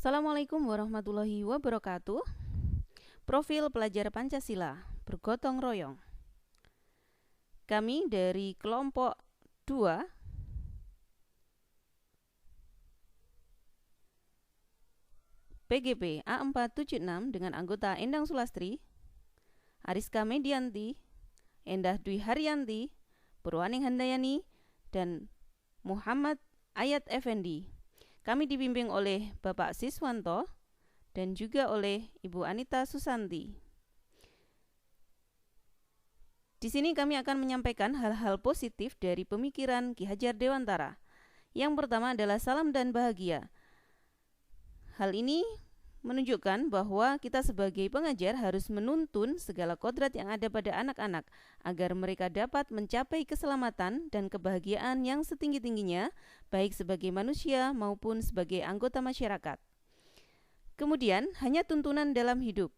Assalamualaikum warahmatullahi wabarakatuh. Profil pelajar Pancasila bergotong royong. Kami dari kelompok 2 PGP A476 dengan anggota Endang Sulastri, Ariska Medianti, Endah Dwi Haryanti, Purwaning Handayani, dan Muhammad Ayat Effendi. Kami dibimbing oleh Bapak Siswanto dan juga oleh Ibu Anita Susanti. Di sini kami akan menyampaikan hal-hal positif dari pemikiran Ki Hajar Dewantara. Yang pertama adalah salam dan bahagia. Hal ini menunjukkan bahwa kita sebagai pengajar harus menuntun segala kodrat yang ada pada anak-anak agar mereka dapat mencapai keselamatan dan kebahagiaan yang setinggi-tingginya, baik sebagai manusia maupun sebagai anggota masyarakat. Kemudian, hanya tuntunan dalam hidup.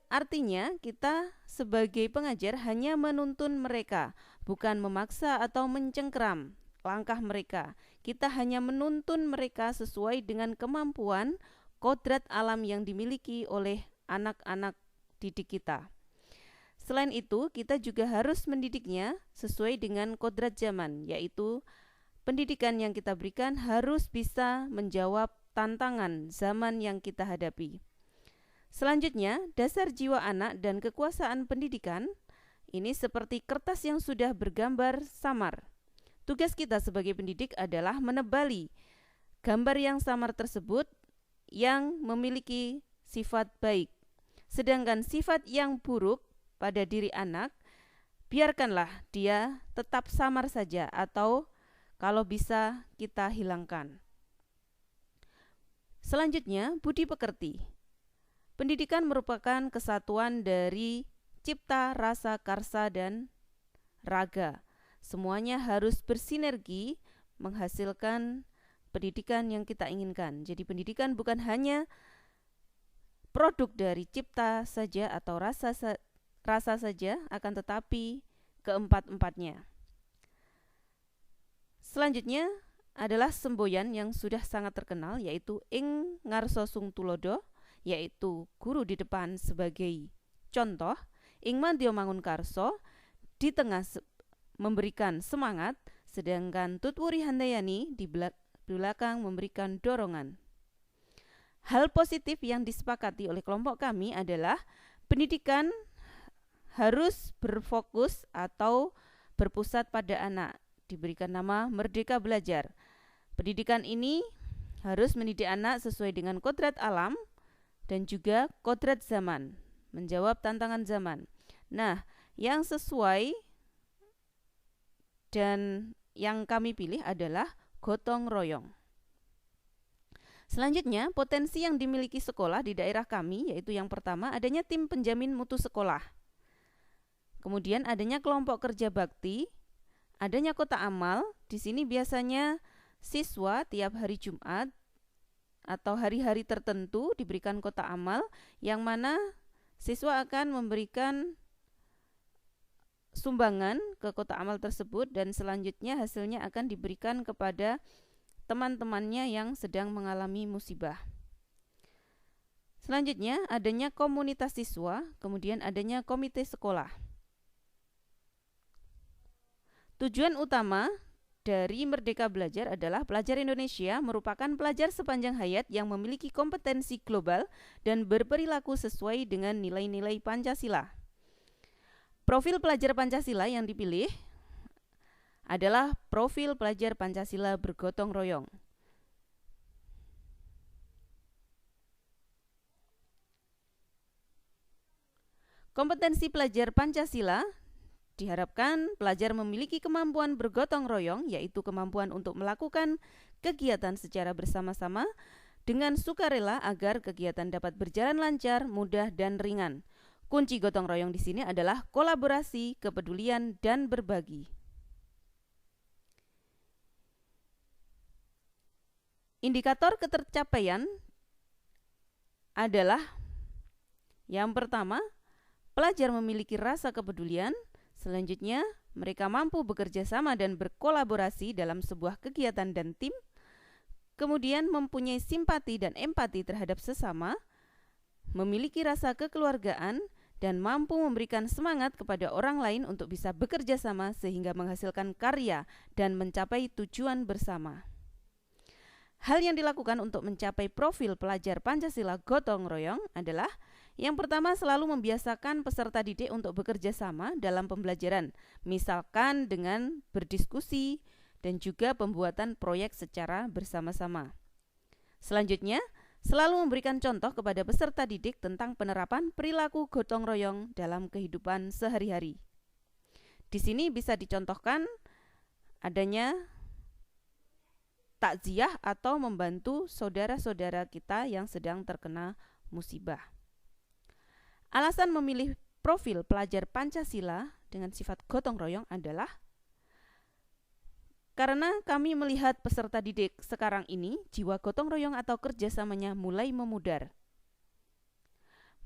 Artinya, kita sebagai pengajar hanya menuntun mereka, bukan memaksa atau mencengkeram langkah mereka. Kita hanya menuntun mereka sesuai dengan kemampuan kodrat alam yang dimiliki oleh anak-anak didik kita. Selain itu, kita juga harus mendidiknya sesuai dengan kodrat zaman, yaitu pendidikan yang kita berikan harus bisa menjawab tantangan zaman yang kita hadapi. Selanjutnya, dasar jiwa anak dan kekuasaan pendidikan ini seperti kertas yang sudah bergambar samar. Tugas kita sebagai pendidik adalah menebali gambar yang samar tersebut yang memiliki sifat baik. Sedangkan sifat yang buruk pada diri anak, biarkanlah dia tetap samar saja atau kalau bisa kita hilangkan. Selanjutnya, budi pekerti. Pendidikan merupakan kesatuan dari cipta, rasa, karsa, dan raga. Semuanya harus bersinergi menghasilkan pendidikan yang kita inginkan. Jadi pendidikan bukan hanya produk dari cipta saja atau rasa saja, akan tetapi keempat-empatnya. Selanjutnya adalah semboyan yang sudah sangat terkenal, yaitu Ing Ngarso Sung Tulodo, yaitu guru di depan sebagai contoh, Ing Mantio Mangunkarso di tengah memberikan semangat, sedangkan Tutwuri Handayani di belakang memberikan dorongan. Hal positif yang disepakati oleh kelompok kami adalah pendidikan harus berfokus atau berpusat pada anak, diberikan nama Merdeka Belajar. Pendidikan ini harus mendidik anak sesuai dengan kodrat alam dan juga kodrat zaman, menjawab tantangan zaman. Nah, yang sesuai dan yang kami pilih adalah gotong royong. Selanjutnya, potensi yang dimiliki sekolah di daerah kami yaitu yang pertama adanya tim penjamin mutu sekolah. Kemudian adanya kelompok kerja bakti, adanya kotak amal. Di sini biasanya siswa tiap hari Jumat atau hari-hari tertentu diberikan kotak amal yang mana siswa akan memberikan sumbangan ke kotak amal tersebut dan selanjutnya hasilnya akan diberikan kepada teman-temannya yang sedang mengalami musibah. Selanjutnya adanya komunitas siswa, kemudian adanya komite sekolah. Tujuan utama dari Merdeka Belajar adalah pelajar Indonesia merupakan pelajar sepanjang hayat yang memiliki kompetensi global dan berperilaku sesuai dengan nilai-nilai Pancasila. Profil pelajar Pancasila yang dipilih adalah profil pelajar Pancasila bergotong royong. Kompetensi pelajar Pancasila diharapkan pelajar memiliki kemampuan bergotong royong, yaitu kemampuan untuk melakukan kegiatan secara bersama-sama dengan sukarela agar kegiatan dapat berjalan lancar, mudah, dan ringan. Kunci gotong royong di sini adalah kolaborasi, kepedulian, dan berbagi. Indikator ketercapaian adalah yang pertama, pelajar memiliki rasa kepedulian. Selanjutnya, mereka mampu bekerja sama dan berkolaborasi dalam sebuah kegiatan dan tim. kemudian mempunyai simpati dan empati terhadap sesama, memiliki rasa kekeluargaan, dan mampu memberikan semangat kepada orang lain untuk bisa bekerja sama sehingga menghasilkan karya dan mencapai tujuan bersama. Hal yang dilakukan untuk mencapai profil pelajar Pancasila gotong royong adalah yang pertama, selalu membiasakan peserta didik untuk bekerja sama dalam pembelajaran, misalkan dengan berdiskusi dan juga pembuatan proyek secara bersama-sama. Selanjutnya, selalu memberikan contoh kepada peserta didik tentang penerapan perilaku gotong royong dalam kehidupan sehari-hari. Di sini bisa dicontohkan adanya takziah atau membantu saudara-saudara kita yang sedang terkena musibah. Alasan memilih profil pelajar Pancasila dengan sifat gotong royong adalah karena kami melihat peserta didik sekarang ini jiwa gotong royong atau kerjasamanya mulai memudar.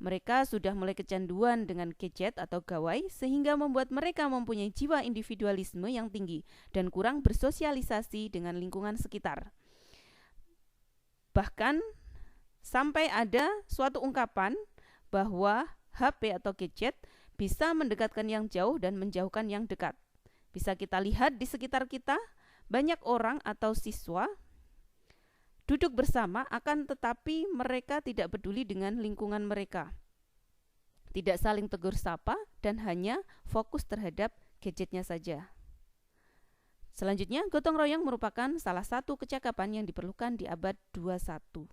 Mereka sudah mulai kecanduan dengan gadget atau gawai sehingga membuat mereka mempunyai jiwa individualisme yang tinggi dan kurang bersosialisasi dengan lingkungan sekitar. Bahkan sampai ada suatu ungkapan bahwa HP atau gadget bisa mendekatkan yang jauh dan menjauhkan yang dekat. Bisa kita lihat di sekitar kita, banyak orang atau siswa duduk bersama akan tetapi mereka tidak peduli dengan lingkungan mereka. Tidak saling tegur sapa dan hanya fokus terhadap gadgetnya saja. Selanjutnya, gotong royong merupakan salah satu kecakapan yang diperlukan di abad 21.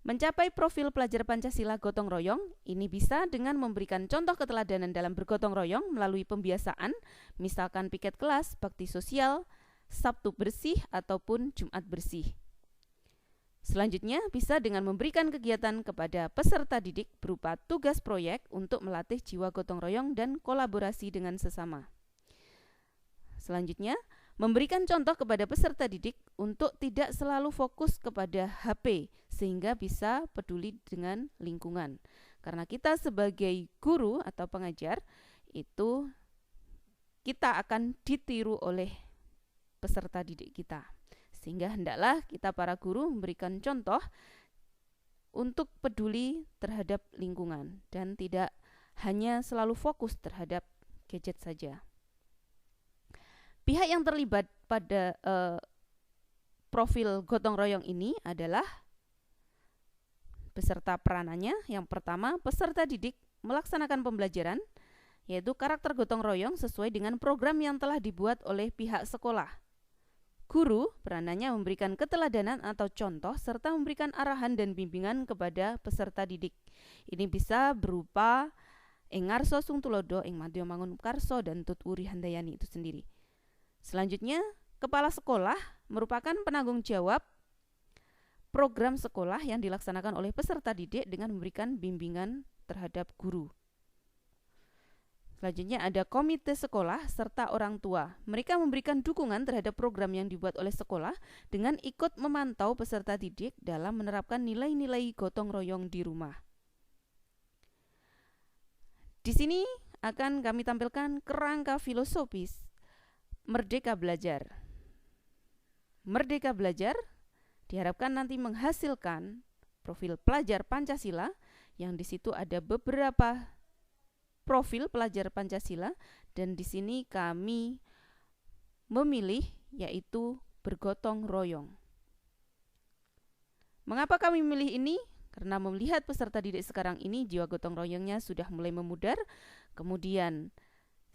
Mencapai profil pelajar Pancasila gotong royong ini bisa dengan memberikan contoh keteladanan dalam bergotong royong melalui pembiasaan, misalkan piket kelas, bakti sosial, Sabtu bersih ataupun Jumat bersih. Selanjutnya bisa dengan memberikan kegiatan kepada peserta didik berupa tugas proyek untuk melatih jiwa gotong royong dan kolaborasi dengan sesama. Selanjutnya, memberikan contoh kepada peserta didik untuk tidak selalu fokus kepada HP sehingga bisa peduli dengan lingkungan. Karena kita sebagai guru atau pengajar itu kita akan ditiru oleh peserta didik kita. Sehingga hendaklah kita para guru memberikan contoh untuk peduli terhadap lingkungan dan tidak hanya selalu fokus terhadap gadget saja. Pihak yang terlibat pada profil gotong royong ini adalah beserta peranannya. Yang pertama, peserta didik melaksanakan pembelajaran, yaitu karakter gotong royong sesuai dengan program yang telah dibuat oleh pihak sekolah. Guru peranannya memberikan keteladanan atau contoh serta memberikan arahan dan bimbingan kepada peserta didik. Ini bisa berupa Engarso Sungtulodo, Ing Madyo Mangun Karso, dan Tut Wuri Handayani itu sendiri. Selanjutnya, kepala sekolah merupakan penanggung jawab program sekolah yang dilaksanakan oleh peserta didik dengan memberikan bimbingan terhadap guru. Selanjutnya ada komite sekolah serta orang tua. Mereka memberikan dukungan terhadap program yang dibuat oleh sekolah dengan ikut memantau peserta didik dalam menerapkan nilai-nilai gotong royong di rumah. Di sini akan kami tampilkan kerangka filosofis Merdeka Belajar. Merdeka Belajar diharapkan nanti menghasilkan profil pelajar Pancasila yang di situ ada beberapa profil pelajar Pancasila dan di sini kami memilih yaitu bergotong royong. Mengapa kami memilih ini? Karena melihat peserta didik sekarang ini jiwa gotong royongnya sudah mulai memudar, kemudian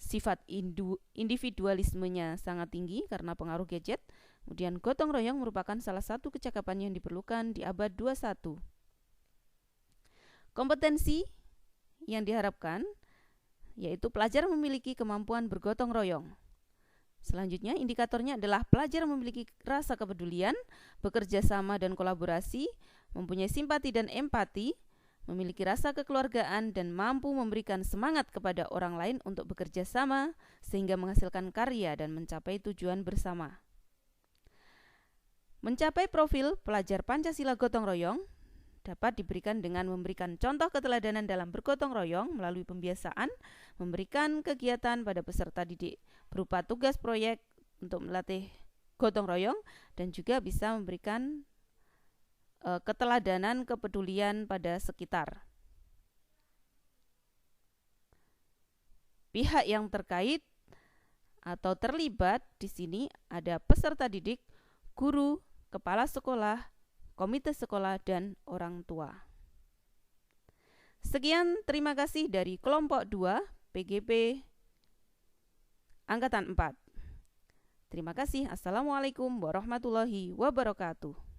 sifat individualismenya sangat tinggi karena pengaruh gadget. Kemudian gotong royong merupakan salah satu kecakapan yang diperlukan di abad 21. Kompetensi yang diharapkan yaitu pelajar memiliki kemampuan bergotong royong. Selanjutnya, indikatornya adalah pelajar memiliki rasa kepedulian, bekerja sama dan kolaborasi, mempunyai simpati dan empati, memiliki rasa kekeluargaan, dan mampu memberikan semangat kepada orang lain untuk bekerja sama sehingga menghasilkan karya dan mencapai tujuan bersama. Mencapai profil pelajar Pancasila gotong royong dapat diberikan dengan memberikan contoh keteladanan dalam bergotong royong melalui pembiasaan, memberikan kegiatan pada peserta didik berupa tugas proyek untuk melatih gotong royong dan juga bisa memberikan keteladanan, kepedulian pada sekitar. Pihak yang terkait atau terlibat di sini ada peserta didik, guru, kepala sekolah, komite sekolah, dan orang tua. Sekian, terima kasih dari kelompok 2 PGP Angkatan 4. Terima kasih. Assalamualaikum warahmatullahi wabarakatuh.